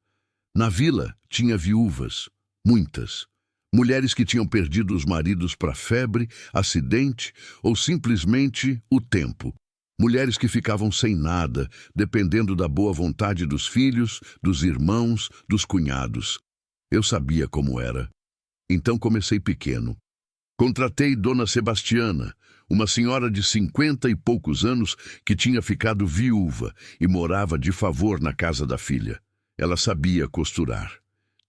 Na vila tinha viúvas, muitas. Mulheres que tinham perdido os maridos para febre, acidente ou simplesmente o tempo. Mulheres que ficavam sem nada, dependendo da boa vontade dos filhos, dos irmãos, dos cunhados. Eu sabia como era. Então comecei pequeno. Contratei Dona Sebastiana, uma senhora de 50 e poucos anos que tinha ficado viúva e morava de favor na casa da filha. Ela sabia costurar.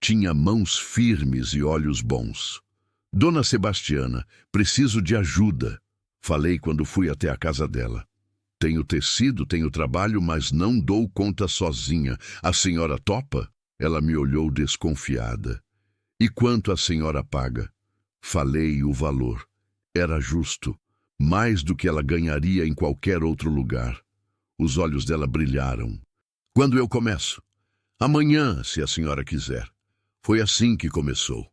Tinha mãos firmes e olhos bons. Dona Sebastiana, preciso de ajuda, falei quando fui até a casa dela. Tenho tecido, tenho trabalho, mas não dou conta sozinha. A senhora topa? Ela me olhou desconfiada. E quanto a senhora paga? Falei o valor. Era justo, mais do que ela ganharia em qualquer outro lugar. Os olhos dela brilharam. Quando eu começo? Amanhã, se a senhora quiser. Foi assim que começou.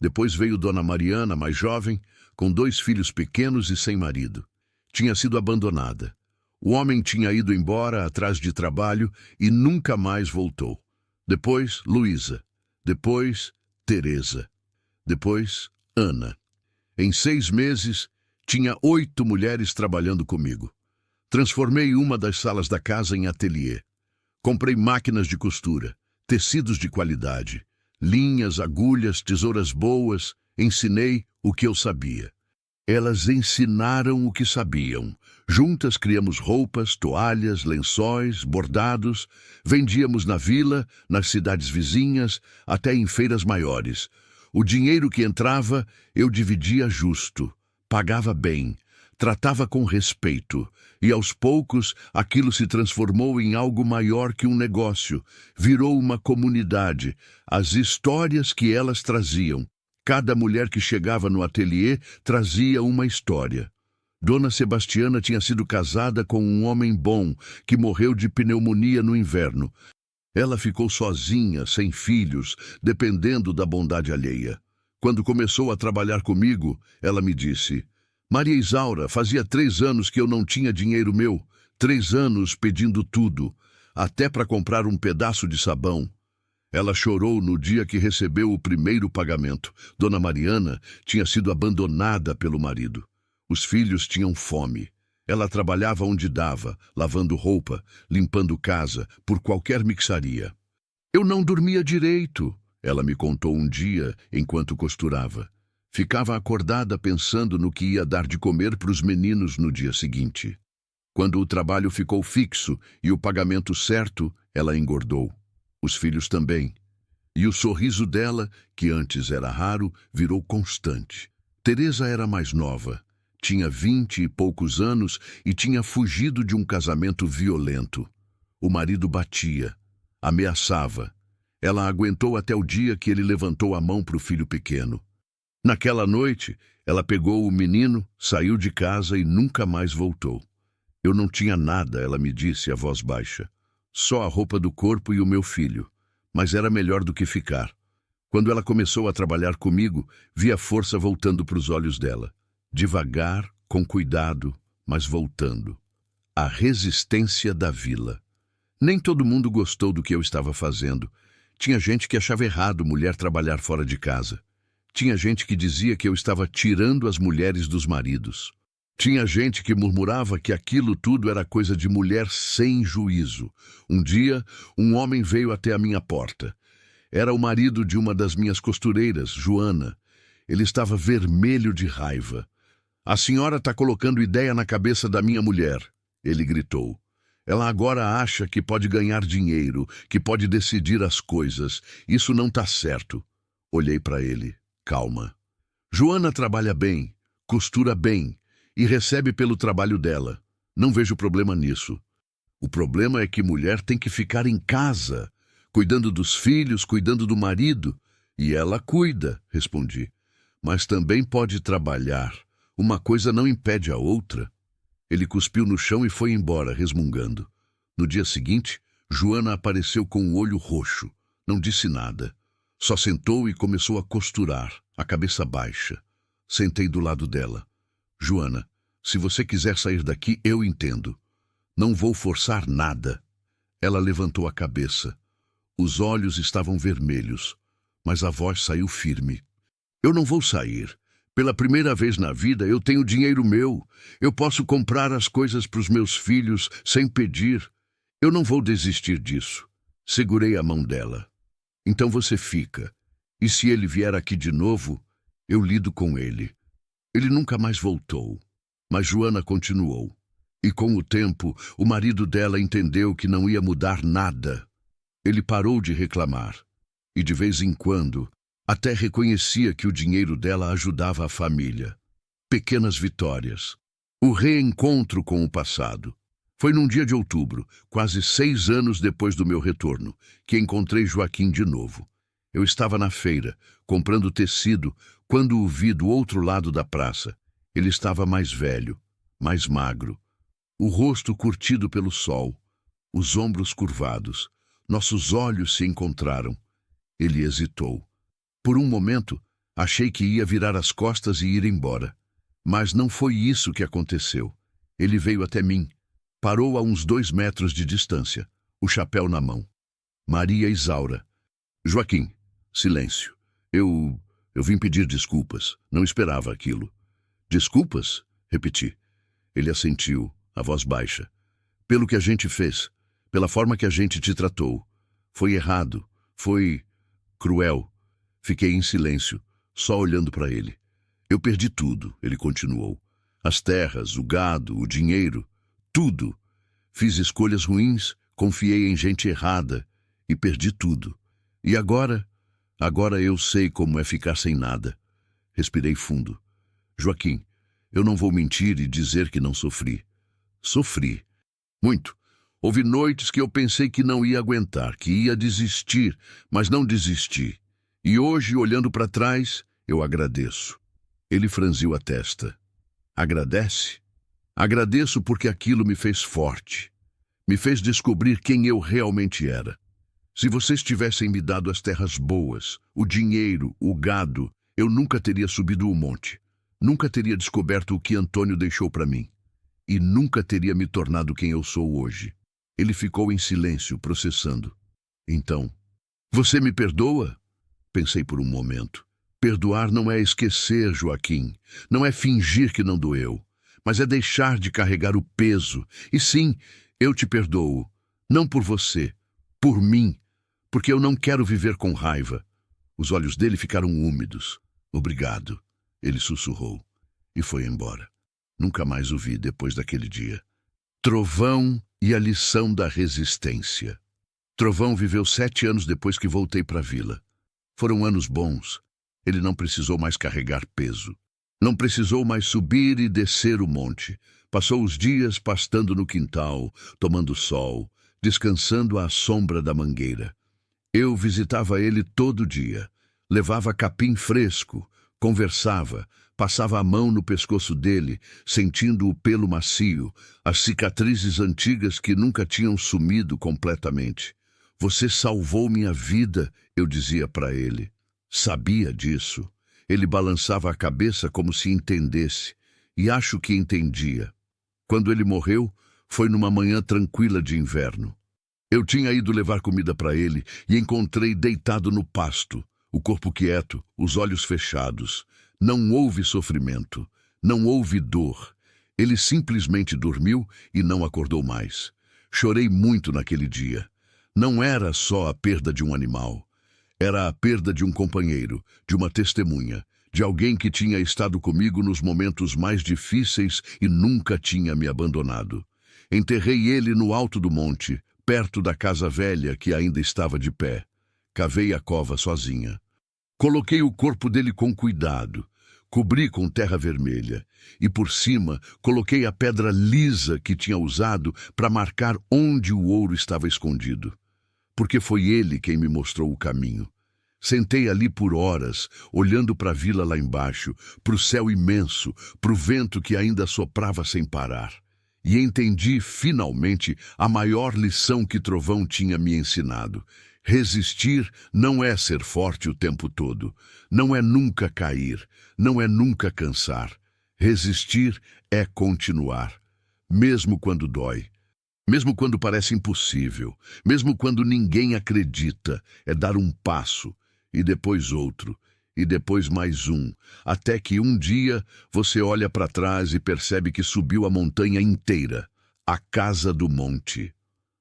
Depois veio Dona Mariana, mais jovem, com 2 filhos pequenos e sem marido. Tinha sido abandonada. O homem tinha ido embora atrás de trabalho e nunca mais voltou. Depois, Luísa. Depois, Teresa. Depois, Ana. Em 6 meses, tinha 8 mulheres trabalhando comigo. Transformei uma das salas da casa em ateliê. Comprei máquinas de costura, tecidos de qualidade, linhas, agulhas, tesouras boas. Ensinei o que eu sabia. Elas ensinaram o que sabiam. Juntas criamos roupas, toalhas, lençóis, bordados. Vendíamos na vila, nas cidades vizinhas, até em feiras maiores. O dinheiro que entrava, eu dividia justo. Pagava bem. Tratava com respeito. E aos poucos, aquilo se transformou em algo maior que um negócio. Virou uma comunidade. As histórias que elas traziam. Cada mulher que chegava no ateliê trazia uma história. Dona Sebastiana tinha sido casada com um homem bom, que morreu de pneumonia no inverno. Ela ficou sozinha, sem filhos, dependendo da bondade alheia. Quando começou a trabalhar comigo, ela me disse: Maria Isaura, fazia 3 anos que eu não tinha dinheiro meu, 3 anos pedindo tudo, até para comprar um pedaço de sabão. Ela chorou no dia que recebeu o primeiro pagamento. Dona Mariana tinha sido abandonada pelo marido. Os filhos tinham fome. Ela trabalhava onde dava, lavando roupa, limpando casa, por qualquer mixaria. Eu não dormia direito, ela me contou um dia enquanto costurava. Ficava acordada pensando no que ia dar de comer para os meninos no dia seguinte. Quando o trabalho ficou fixo e o pagamento certo, ela engordou. Os filhos também. E o sorriso dela, que antes era raro, virou constante. Teresa era mais nova. Tinha 20 e poucos anos e tinha fugido de um casamento violento. O marido batia, ameaçava. Ela aguentou até o dia que ele levantou a mão para o filho pequeno. Naquela noite, ela pegou o menino, saiu de casa e nunca mais voltou. Eu não tinha nada, ela me disse a voz baixa. Só a roupa do corpo e o meu filho, mas era melhor do que ficar. Quando ela começou a trabalhar comigo, vi a força voltando para os olhos dela. Devagar, com cuidado, mas voltando. A resistência da vila. Nem todo mundo gostou do que eu estava fazendo. Tinha gente que achava errado mulher trabalhar fora de casa. Tinha gente que dizia que eu estava tirando as mulheres dos maridos. Tinha gente que murmurava que aquilo tudo era coisa de mulher sem juízo. Um dia, um homem veio até a minha porta. Era o marido de uma das minhas costureiras, Joana. Ele estava vermelho de raiva. "A senhora está colocando ideia na cabeça da minha mulher", ele gritou. "Ela agora acha que pode ganhar dinheiro, que pode decidir as coisas. Isso não está certo." Olhei para ele. Calma. "Joana trabalha bem, costura bem e recebe pelo trabalho dela. Não vejo problema nisso. O problema é que mulher tem que ficar em casa, cuidando dos filhos, cuidando do marido." "E ela cuida", respondi. "Mas também pode trabalhar. Uma coisa não impede a outra." Ele cuspiu no chão e foi embora, resmungando. No dia seguinte, Joana apareceu com o olho roxo. Não disse nada. Só sentou e começou a costurar, a cabeça baixa. Sentei do lado dela. "Joana, se você quiser sair daqui, eu entendo. Não vou forçar nada." Ela levantou a cabeça. Os olhos estavam vermelhos, mas a voz saiu firme. "Eu não vou sair. Pela primeira vez na vida, eu tenho dinheiro meu. Eu posso comprar as coisas para os meus filhos sem pedir. Eu não vou desistir disso." Segurei a mão dela. "Então você fica. E se ele vier aqui de novo, eu lido com ele." Ele nunca mais voltou. Mas Joana continuou. E com o tempo, o marido dela entendeu que não ia mudar nada. Ele parou de reclamar. E de vez em quando, até reconhecia que o dinheiro dela ajudava a família. Pequenas vitórias. O reencontro com o passado. Foi num dia de outubro, quase 6 anos depois do meu retorno, que encontrei Joaquim de novo. Eu estava na feira, comprando tecido, quando o vi do outro lado da praça. Ele estava mais velho, mais magro. O rosto curtido pelo sol, os ombros curvados. Nossos olhos se encontraram. Ele hesitou. Por um momento, achei que ia virar as costas e ir embora. Mas não foi isso que aconteceu. Ele veio até mim. Parou a uns 2 metros de distância, o chapéu na mão. Maria Isaura. "Joaquim." Silêncio. Eu vim pedir desculpas. Não esperava aquilo." "Desculpas?" repeti. Ele assentiu, a voz baixa. "Pelo que a gente fez, pela forma que a gente te tratou. Foi errado, foi cruel." Fiquei em silêncio, só olhando para ele. "Eu perdi tudo", ele continuou. "As terras, o gado, o dinheiro, tudo. Fiz escolhas ruins, confiei em gente errada e perdi tudo. E agora eu sei como é ficar sem nada." Respirei fundo. "Joaquim, eu não vou mentir e dizer que não sofri. Sofri. Muito. Houve noites que eu pensei que não ia aguentar, que ia desistir, mas não desisti. E hoje, olhando para trás, eu agradeço." Ele franziu a testa. "Agradece?" "Agradeço porque aquilo me fez forte. Me fez descobrir quem eu realmente era. Se vocês tivessem me dado as terras boas, o dinheiro, o gado, eu nunca teria subido o monte. Nunca teria descoberto o que Antônio deixou para mim. E nunca teria me tornado quem eu sou hoje." Ele ficou em silêncio, processando. "Então, você me perdoa?" Pensei por um momento. Perdoar não é esquecer, Joaquim. Não é fingir que não doeu. Mas é deixar de carregar o peso. E sim, eu te perdoo. Não por você, por mim. Porque eu não quero viver com raiva. Os olhos dele ficaram úmidos. "Obrigado", ele sussurrou. E foi embora. Nunca mais o vi depois daquele dia. Trovão e a lição da resistência. Trovão viveu 7 anos depois que voltei para a vila. Foram anos bons. Ele não precisou mais carregar peso. Não precisou mais subir e descer o monte. Passou os dias pastando no quintal, tomando sol, descansando à sombra da mangueira. Eu visitava ele todo dia. Levava capim fresco, conversava, Passava a mão no pescoço dele, sentindo o pelo macio, as cicatrizes antigas que nunca tinham sumido completamente. Você salvou minha vida, eu dizia para ele. Sabia disso. Ele balançava a cabeça como se entendesse, e acho que entendia. Quando ele morreu, foi numa manhã tranquila de inverno. Eu tinha ido levar comida para ele e encontrei deitado no pasto, o corpo quieto, os olhos fechados. Não houve sofrimento, não houve dor. Ele simplesmente dormiu e não acordou mais. Chorei muito naquele dia. Não era só a perda de um animal. Era a perda de um companheiro, de uma testemunha, de alguém que tinha estado comigo nos momentos mais difíceis e nunca tinha me abandonado. Enterrei ele no alto do monte, perto da casa velha que ainda estava de pé. Cavei a cova sozinha. Coloquei o corpo dele com cuidado, cobri com terra vermelha e por cima coloquei a pedra lisa que tinha usado para marcar onde o ouro estava escondido. Porque foi ele quem me mostrou o caminho. Sentei ali por horas, olhando para a vila lá embaixo, para o céu imenso, para o vento que ainda soprava sem parar. E entendi, finalmente, a maior lição que Trovão tinha me ensinado. Resistir não é ser forte o tempo todo, não é nunca cair, não é nunca cansar. Resistir é continuar, mesmo quando dói, mesmo quando parece impossível, mesmo quando ninguém acredita, é dar um passo, e depois outro, e depois mais um, até que um dia você olha para trás e percebe que subiu a montanha inteira, a casa do monte.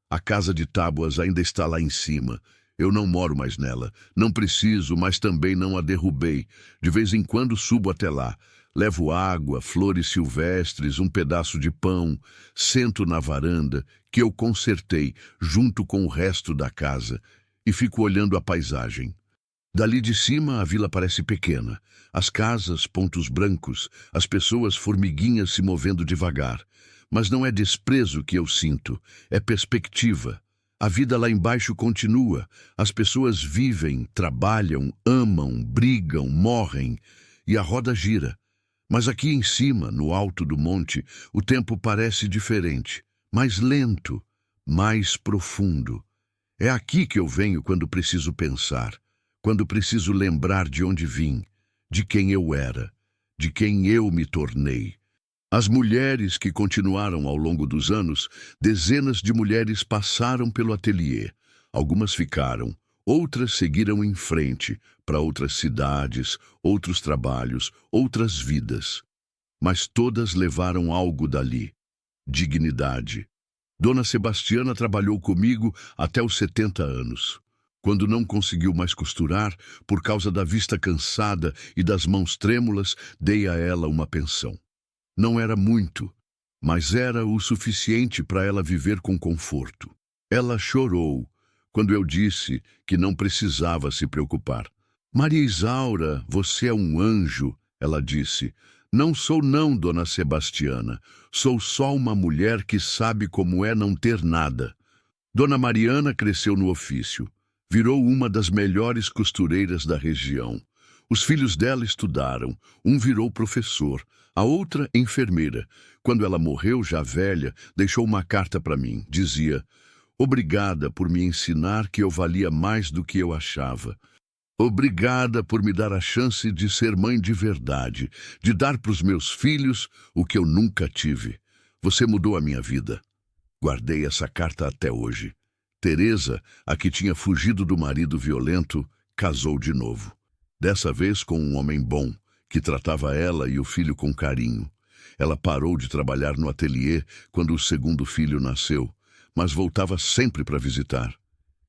A casa de tábuas ainda está lá em cima. Eu não moro mais nela. Não preciso, mas também não a derrubei. De vez em quando subo até lá. Levo água, flores silvestres, um pedaço de pão. Sento na varanda, que eu consertei, junto com o resto da casa, e fico olhando a paisagem. Dali de cima, a vila parece pequena. As casas, pontos brancos, as pessoas formiguinhas se movendo devagar. Mas não é desprezo que eu sinto, é perspectiva. A vida lá embaixo continua. As pessoas vivem, trabalham, amam, brigam, morrem. E a roda gira. Mas aqui em cima, no alto do monte, o tempo parece diferente. Mais lento, mais profundo. É aqui que eu venho quando preciso pensar. Quando preciso lembrar de onde vim, de quem eu era, de quem eu me tornei. As mulheres que continuaram ao longo dos anos, dezenas de mulheres passaram pelo ateliê. Algumas ficaram, outras seguiram em frente, para outras cidades, outros trabalhos, outras vidas. Mas todas levaram algo dali. Dignidade. Dona Sebastiana trabalhou comigo até os 70 anos. Quando não conseguiu mais costurar, por causa da vista cansada e das mãos trêmulas, dei a ela uma pensão. Não era muito, mas era o suficiente para ela viver com conforto. Ela chorou quando eu disse que não precisava se preocupar. Maria Isaura, você é um anjo, ela disse. Não sou não, Dona Sebastiana. Sou só uma mulher que sabe como é não ter nada. Dona Mariana cresceu no ofício. Virou uma das melhores costureiras da região. Os filhos dela estudaram. Um virou professor, a outra enfermeira. Quando ela morreu, já velha, deixou uma carta para mim. Dizia: obrigada por me ensinar que eu valia mais do que eu achava. Obrigada por me dar a chance de ser mãe de verdade, de dar para os meus filhos o que eu nunca tive. Você mudou a minha vida. Guardei essa carta até hoje. Teresa, a que tinha fugido do marido violento, casou de novo. Dessa vez com um homem bom, que tratava ela e o filho com carinho. Ela parou de trabalhar no ateliê quando o segundo filho nasceu, mas voltava sempre para visitar.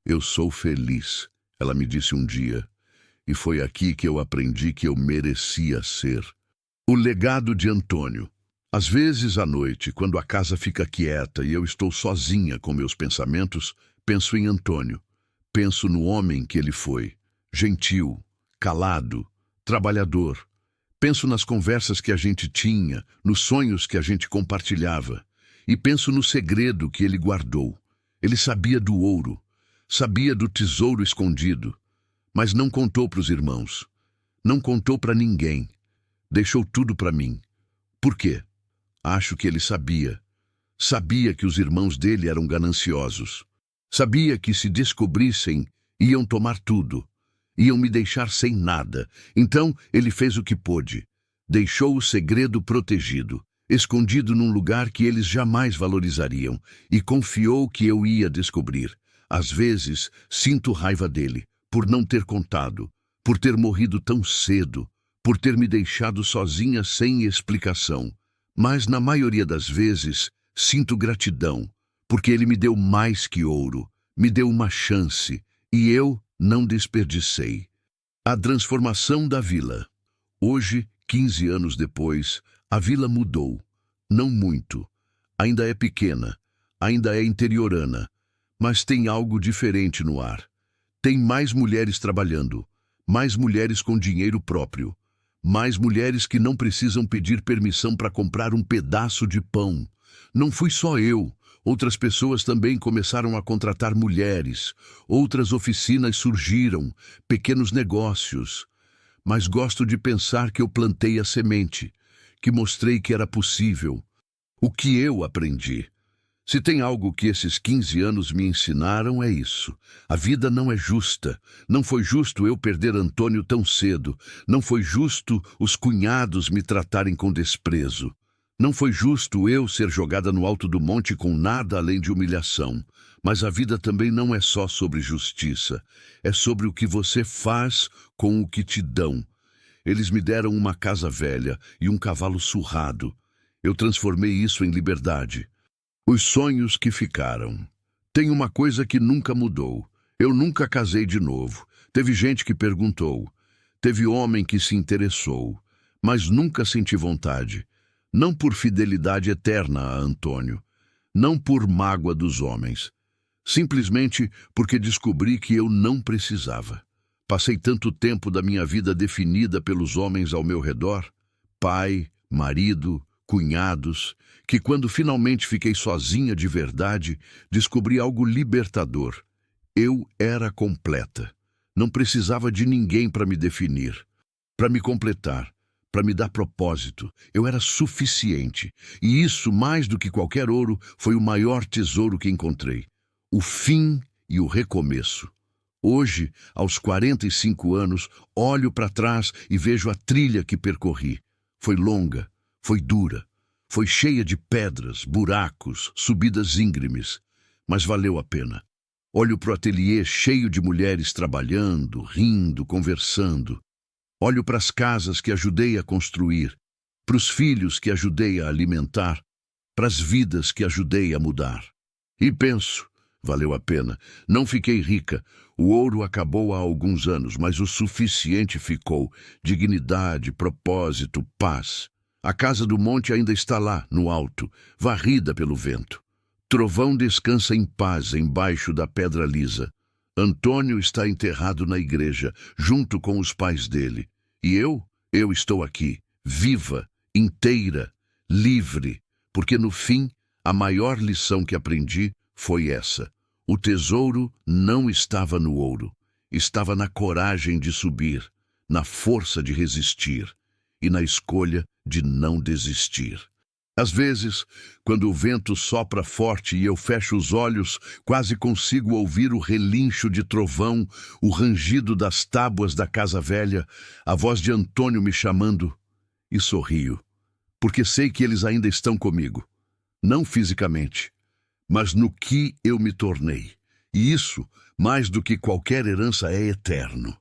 Eu sou feliz, ela me disse um dia, e foi aqui que eu aprendi que eu merecia ser. O legado de Antônio. Às vezes à noite, quando a casa fica quieta e eu estou sozinha com meus pensamentos, penso em Antônio. Penso no homem que ele foi. Gentil, calado, trabalhador. Penso nas conversas que a gente tinha, nos sonhos que a gente compartilhava. E penso no segredo que ele guardou. Ele sabia do ouro, sabia do tesouro escondido, mas não contou para os irmãos. Não contou para ninguém. Deixou tudo para mim. Por quê? Acho que ele sabia. Sabia que os irmãos dele eram gananciosos. Sabia que se descobrissem, iam tomar tudo. Iam me deixar sem nada. Então ele fez o que pôde. Deixou o segredo protegido, escondido num lugar que eles jamais valorizariam, e confiou que eu ia descobrir. Às vezes, sinto raiva dele, por não ter contado, por ter morrido tão cedo, por ter me deixado sozinha sem explicação. Mas, na maioria das vezes, sinto gratidão, porque ele me deu mais que ouro, me deu uma chance, e eu não desperdicei. A transformação da vila. Hoje, 15 anos depois, a vila mudou. Não muito. Ainda é pequena, ainda é interiorana, mas tem algo diferente no ar. Tem mais mulheres trabalhando, mais mulheres com dinheiro próprio, mais mulheres que não precisam pedir permissão para comprar um pedaço de pão. Não fui só eu. Outras pessoas também começaram a contratar mulheres. Outras oficinas surgiram, pequenos negócios. Mas gosto de pensar que eu plantei a semente, que mostrei que era possível. O que eu aprendi? Se tem algo que esses 15 anos me ensinaram, é isso. A vida não é justa. Não foi justo eu perder Antônio tão cedo. Não foi justo os cunhados me tratarem com desprezo. Não foi justo eu ser jogada no alto do monte com nada além de humilhação. Mas a vida também não é só sobre justiça. É sobre o que você faz com o que te dão. Eles me deram uma casa velha e um cavalo surrado. Eu transformei isso em liberdade. Os sonhos que ficaram. Tem uma coisa que nunca mudou. Eu nunca casei de novo. Teve gente que perguntou. Teve homem que se interessou. Mas nunca senti vontade. Não por fidelidade eterna a Antônio. Não por mágoa dos homens. Simplesmente porque descobri que eu não precisava. Passei tanto tempo da minha vida definida pelos homens ao meu redor, pai, marido, cunhados, que quando finalmente fiquei sozinha de verdade, descobri algo libertador. Eu era completa. Não precisava de ninguém para me definir, para me completar, para me dar propósito. Eu era suficiente. E isso, mais do que qualquer ouro, foi o maior tesouro que encontrei. O fim e o recomeço. Hoje, aos 45 anos, olho para trás e vejo a trilha que percorri. Foi longa, foi dura, foi cheia de pedras, buracos, subidas íngremes, mas valeu a pena. Olho para o ateliê cheio de mulheres trabalhando, rindo, conversando. Olho para as casas que ajudei a construir, para os filhos que ajudei a alimentar, para as vidas que ajudei a mudar. E penso, valeu a pena. Não fiquei rica. O ouro acabou há alguns anos, mas o suficiente ficou. Dignidade, propósito, paz. A casa do monte ainda está lá, no alto, varrida pelo vento. Trovão descansa em paz embaixo da pedra lisa. Antônio está enterrado na igreja, junto com os pais dele. E eu estou aqui, viva, inteira, livre, porque no fim, a maior lição que aprendi foi essa. O tesouro não estava no ouro, estava na coragem de subir, na força de resistir e na escolha de não desistir. Às vezes, quando o vento sopra forte e eu fecho os olhos, quase consigo ouvir o relincho de trovão, o rangido das tábuas da casa velha, a voz de Antônio me chamando, e sorrio, porque sei que eles ainda estão comigo, não fisicamente, mas no que eu me tornei. E isso, mais do que qualquer herança, é eterno.